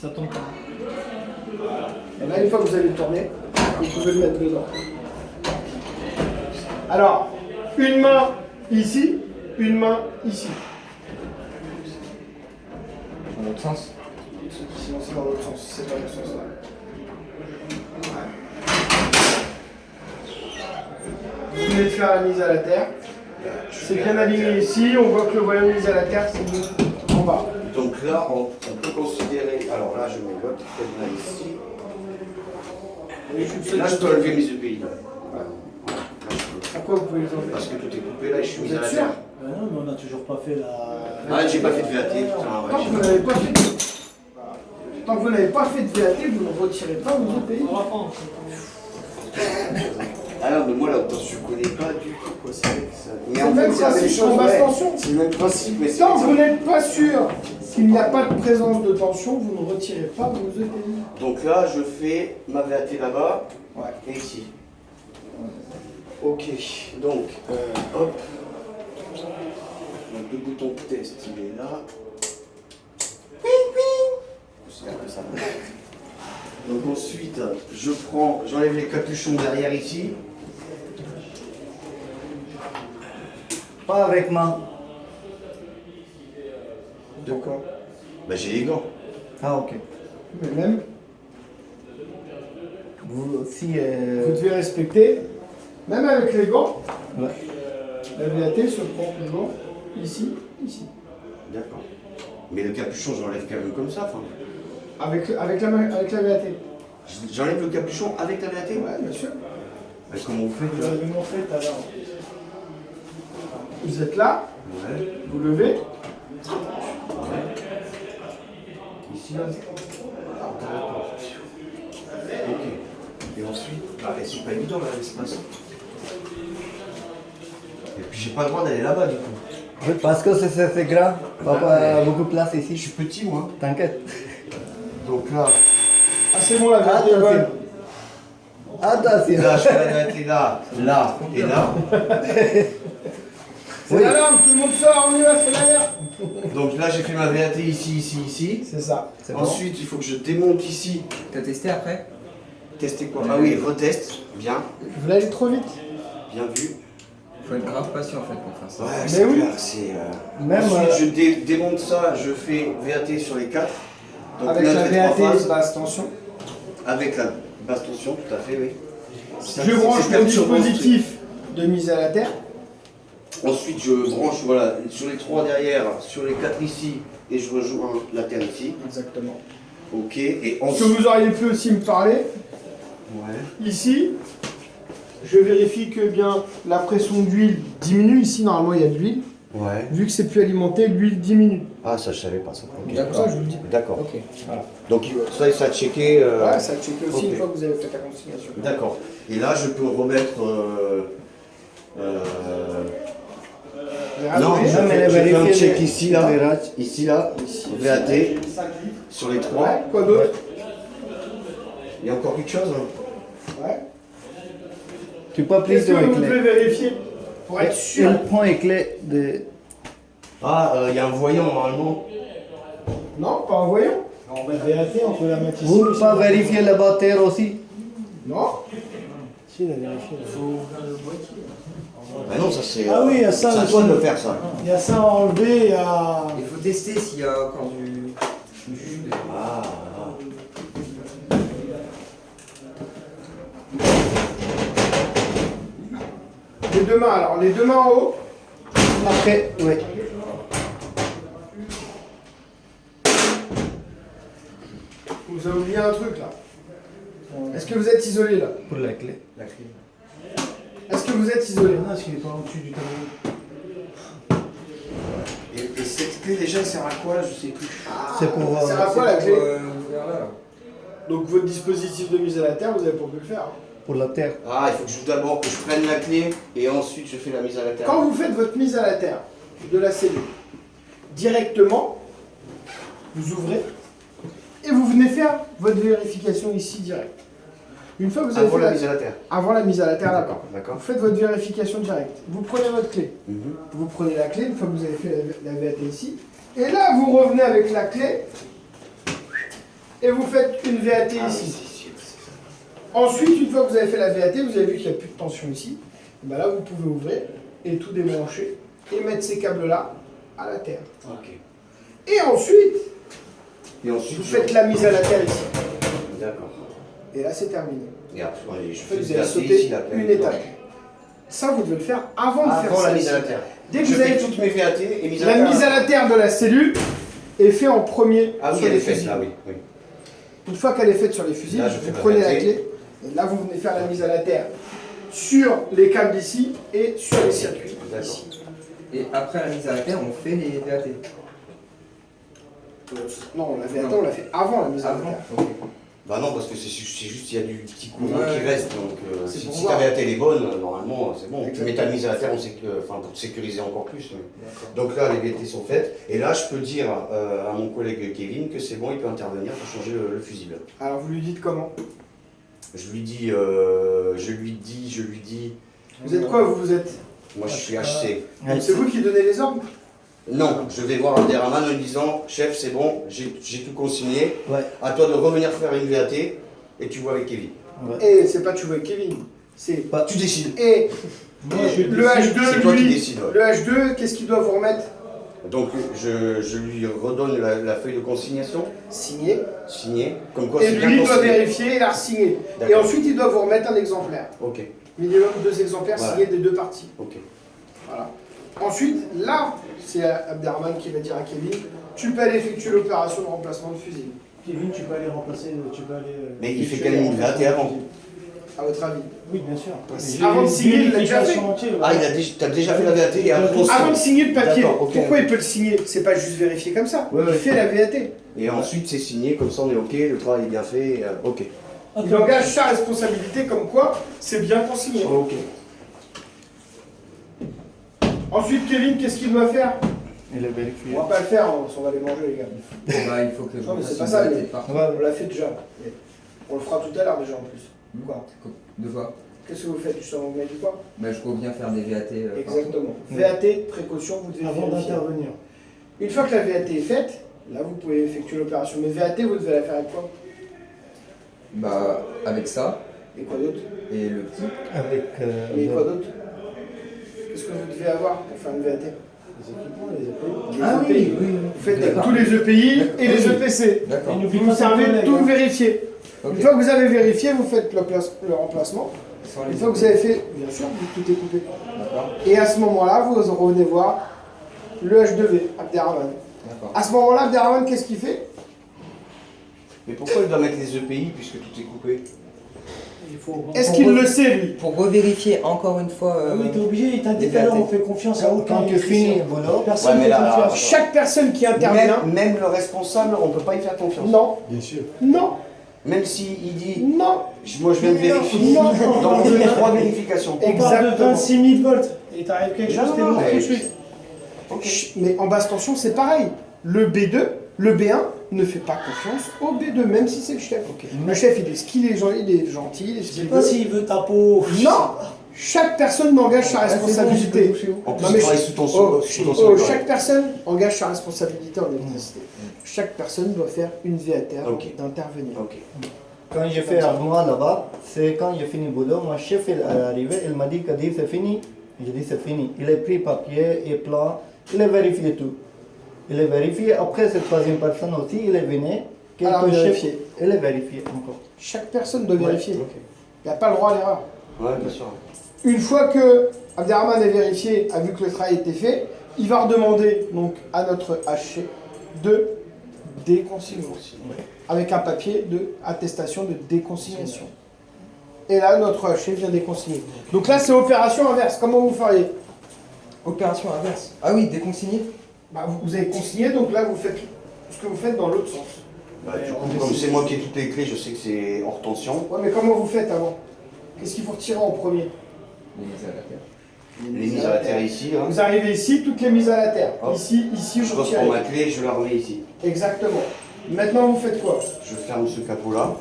Ça tombe pas. Et là, une fois que vous avez tourné, vous pouvez le mettre dedans. Alors, une main ici, une main ici. Dans l'autre sens. Sinon, c'est dans l'autre sens. C'est dans l'autre sens là. Vous venez de faire la mise à la terre. C'est bien aligné ici. On voit que le voyant mise à la terre, c'est mis en bas. Donc là, on peut considérer. Alors là, je mets votre cadenas ici. Et là, je peux enlever mes EPI. Là. Voilà. Là, je peux. Pourquoi vous pouvez les enlever? Parce que tout est coupé là et je suis mis Vous à êtes la sûr? terre. Non, mais on n'a toujours pas fait la. Ah, j'ai pas fait de VAT. Putain, ouais, Tant que vous n'avez pas fait de... Tant que vous n'avez pas fait de VAT, vous ne retirez pas vos EPI. On va prendre. Ah non, mais moi là, je connais pas du tout quoi c'est avec ça. Mais C'est en le fait, même c'est la même principe chose. en basse Ouais. tension. C'est le même principe, mais c'est Tant que ça. vous n'êtes pas sûr qu'il n'y a pas de présence de tension, vous ne retirez pas vos EPI. Donc là, je fais ma VAT là-bas Ouais. et ici. Ok, donc hop. Donc le bouton test, il est là. C'est un peu ça. Donc ensuite, j'enlève les capuchons derrière ici. Pas avec main. De quoi? Bah j'ai les gants. Ah, ok. Mais même, Vous aussi. vous devez respecter, même avec les gants, Ouais. la VAT se prend toujours ici, ici. D'accord. Mais le capuchon, je l'enlève quand même comme ça. Enfin. Avec la VAT. J'enlève le capuchon avec la VAT? Ouais, bien sûr. Comment vous faites Vous là? l'avez montré tout à l'heure. Vous êtes là, Ouais. vous levez. Ici là. Ok. Et ensuite, c'est pas évident là l'espace. Et puis j'ai pas le droit d'aller là-bas du coup. Oui, parce que c'est grand. Pas beaucoup de place Je ici. suis petit moi. T'inquiète. Donc là, Ah, c'est bon, la VAT est bonne. Attention. là je fais la VAT là et là. C'est l'alarme, tout le monde sort, on y va, c'est l'alarme. Donc là j'ai fait ma VAT ici. C'est ça. C'est bon. Ensuite il faut que je démonte ici. T'as testé après? Tester quoi? Ah oui, retest. Bien. Vous voulez aller trop vite. Bien vu. Faut être grave patient en fait pour faire ça. Ouais, Mais c'est oui. clair. C'est, Même ensuite je démonte ça, je fais VAT sur les 4. Donc avec neutre la et trois VAT phases. basse tension. Avec la basse tension, tout à fait, oui. Ça, Je c'est branche mon perturbant, ce truc. dispositif de mise à la terre. Ensuite, je branche voilà, sur les 3 derrière, sur les 4 ici, et je rejoins la terre ici. Exactement. Ok, et Ce que ensuite. vous auriez pu aussi me parler, Ouais. ici, je vérifie que bien la pression d'huile diminue. Ici, normalement, il y a de l'huile. Ouais. Vu que c'est plus alimenté, l'huile diminue. Ah, ça, je savais pas ça. Ok. C'est pour ça que je vous le dis. D'accord. Ok. Voilà. Donc, ça a checké. Ouais, ça a checké aussi ok. une fois que vous avez fait la consignation. D'accord. Et là, je peux remettre. Non, oui, je mais fais un vérifier check les- ici, là. les rages. Ici, là. VAT. Sur les 3. Ouais, quoi d'autre? Il y a encore quelque chose? Ouais. Tu peux plus Qu'est-ce de que vous clé. devez vérifier pour être sûr? Il prend les clés de. Ah, il y a un voyant normalement. Non, pas en voyant. On va VAT, on peut la mettre ici. Vous aussi. pas vérifier la terre aussi. Non. Si, il a vérifié. là. Bah non, ça c'est. Ah oui, il y a ça C'est à aussi. toi de le faire ça. Il y a ça à enlever, il y a. Il faut tester s'il y a encore du jus. Ah. Les deux mains, alors les deux mains en haut. Après, oui. Vous avez oublié un truc là. Est-ce que vous êtes isolé là? Pour la clé. La clé. Est-ce que vous êtes isolé? Non, parce qu'il n'est pas au-dessus du tableau. Et cette clé déjà elle sert à quoi là? Je sais plus. C'est pour voir. C'est à quoi la clé? Vers là. Donc votre dispositif de mise à la terre, vous n'avez pas pu le faire. Pour la terre. Ah, il faut que d'abord que je prenne la clé et ensuite je fais la mise à la terre. Quand vous faites votre mise à la terre de la cellule, directement, vous ouvrez et vous venez faire votre vérification ici direct. Une fois que vous avez Avant fait la mise à la terre. avant la mise à la terre, d'accord. D'accord. Vous faites votre vérification directe. Vous prenez votre clé. Mhm. Vous prenez la clé une fois que vous avez fait la VAT ici. Et là, vous revenez avec la clé et vous faites une VAT ici. Ensuite, une fois que vous avez fait la VAT, vous avez vu qu'il n'y a plus de tension ici. Et ben là, vous pouvez ouvrir et tout débrancher et mettre ces câbles-là à la terre. Ok. Et ensuite, Et ensuite, vous faites la mise à la terre ici. D'accord. Et là, c'est terminé. Et après, je En fais fait, le vous avez VAT sauté ici, là, une étape. Ça, vous devez le faire avant de faire Avant ça. la mise à la ici. terre. Dès que Je vous fais avez toutes mes VAT et mise à la la terre. mise à la terre de la cellule est faite en premier Ah oui, sur elle les est faite fusibles. là, oui. oui. Une fois qu'elle est faite sur les fusibles, Là, je fais vous ma prenez VAT. la clé et là, vous venez faire la mise à la terre sur les câbles ici et sur les circuits D'accord. ici. Et après la mise à la terre, on fait les VAT. Non, la VAT, on l'a fait avant la mise à la Avant. terre. Ok. Bah non, parce que c'est juste il y a du petit courant Ouais. qui reste. Donc C'est si, pour si voir. ta VAT elle est bonne, normalement c'est bon. Tu Exactement. mets ta mise à la terre pour te sécuriser encore plus. Mais... Donc là, les VAT sont faites. Et là, je peux dire à mon collègue Kevin que c'est bon, il peut intervenir pour changer le fusible. Alors, vous lui dites comment? Je lui dis, Vous êtes quoi, vous êtes? moi je suis HC. C'est vous qui donnez les ordres? Non, je vais voir Abderrahman en lui disant, chef, c'est bon, j'ai tout consigné. Ouais. À toi de revenir faire une VAT et tu vois avec Kevin. Et c'est pas tu vois Kevin, c'est... Tu décides. Et Moi, je le H2, C'est toi qui lui, décides. ouais. le H2, qu'est-ce qu'il doit vous remettre? Donc je lui redonne la feuille de consignation Signé. signée, comme quoi Et c'est bien lui, il doit consigné. vérifier et la signer. Et D'accord. ensuite, il doit vous remettre un exemplaire. Ok, Minimum 2 exemplaires Voilà. signés des deux parties. ok. Voilà. Ensuite, là, c'est Abderrahman qui va dire à Kevin, tu peux aller effectuer l'opération de remplacement de fusible. Kevin, tu peux aller remplacer, tu peux aller... Mais il fait effectuer quand même le une VAT remplacement avant. de fusible. À votre avis? Oui, bien sûr. Avant de signer, il l'a déjà fait. Ah, t'as déjà fait la VAT et après on Avant de signe. signer le papier, D'accord, ok. pourquoi il peut le signer? C'est pas juste vérifier comme ça. Ouais, il ouais. fait la VAT. Et ensuite c'est signé, comme ça on est ok, le travail est bien fait, ok. Il engage sa responsabilité comme quoi c'est bien consigné. Ok. Ensuite, Kevin, qu'est-ce qu'il doit faire? Il est vérifié. On va pas le faire, hein, on va les manger, les gars. Bon, bah, il faut que je Non, mais c'est fasse pas une ça, VAT mais- partout. Ouais. On l'a fait déjà. Mais on le fera tout à l'heure déjà en plus. Quoi? De quoi? Qu'est-ce que vous faites justement? Vous m'avez dit quoi? Bah, je reviens faire des VAT. Partout. Exactement. VAT, précaution, vous devez Avant vérifier. d'intervenir. Une fois que la VAT est faite, là vous pouvez effectuer l'opération. Mais VAT, vous devez la faire avec quoi? Bah, avec ça Et quoi d'autre? et le petit. Avec. Et quoi d'autre? Qu'est-ce que vous devez avoir pour faire une VAT? Les équipements, les EPI. Les Ah oui, EPI. oui. Vous faites avec D'accord. tous les EPI et les Oui. EPC. D'accord. Et n'oublie Vous pas ton servez collègue, tout hein. vérifier. Ok. Une fois que vous avez vérifié, vous faites le remplacement. Sans Une les fois que vous avez fait, bien sûr, tout est coupé. D'accord. Et à ce moment-là, vous revenez voir le H2V, Abderrahman. D'accord. À ce moment-là, Abderrahman, qu'est-ce qu'il fait? Mais pourquoi il doit mettre les EPI puisque tout est coupé? Il faut... Est-ce qu'il le sait, lui? Pour revérifier encore une fois. Ah oui, t'es obligé, il t'a dit les tout à l'heure, VAT. on fait confiance à aucun Quand tu finis le boulot, Personne Ouais, mais ne fait là, confiance. Chaque personne qui intervient, Même le responsable, on peut pas y faire confiance. non, Bien sûr. non, Même s'il dit, non. moi je viens de vérifier, Non. dans 2-3 vérifications. On parle de Exactement. 26 000 volts. Et t'arrives quelque chose, Non, t'es non, mort mais- tout de suite. Ok. Mais en basse tension, c'est pareil. Le B2, le B1 ne fait pas confiance au B2, même si c'est le chef. Le chef, il est ce qu'il est, il est gentil, il est ce Je sais qu'il pas veut. s'il veut ta peau. Non. Chaque personne engage sa responsabilité. En plus, Non, il mais travaille sous ton Oh, sous ton oh, sol. chaque personne engage sa responsabilité en électricité. Chaque personne doit faire une VAT avant Ok. d'intervenir. Ok. quand j'ai fait Armoire là-bas, c'est quand j'ai fini le boulot, mon chef il est arrivé, il m'a dit que c'est fini. J'ai dit c'est fini. Il a pris papier et plan, il a vérifié tout. Il a vérifié, après cette troisième personne aussi, il est venu. Alors, quelques chefs, vérifier. il a vérifié encore. Chaque personne doit vérifier. Ok. Il n'y a pas le droit à l'erreur. Ouais, bien sûr. Une fois que Abderrahman a vérifié, a vu que le travail était fait, il va redemander donc à notre HC de déconsigner. Avec un papier de attestation de déconsignation. Et là, notre HC vient déconsigner. Donc là, c'est opération inverse. Comment vous feriez? Opération inverse. Ah oui, déconsigné. Bah, vous avez consigné, donc là, vous faites ce que vous faites dans l'autre sens. Bah, du coup, comme c'est moi qui ai toutes les clés, je sais que c'est hors tension. Ouais, mais comment vous faites avant? Qu'est-ce qu'il faut retirer en premier? Les mises à la terre. Les mises à la terre ici, hein. Vous arrivez ici, toutes les mises à la terre. Hop. Ici, Je vous reprends retirez. ma clé et je la remets ici. Exactement. Maintenant, vous faites quoi? Je ferme ce capot-là.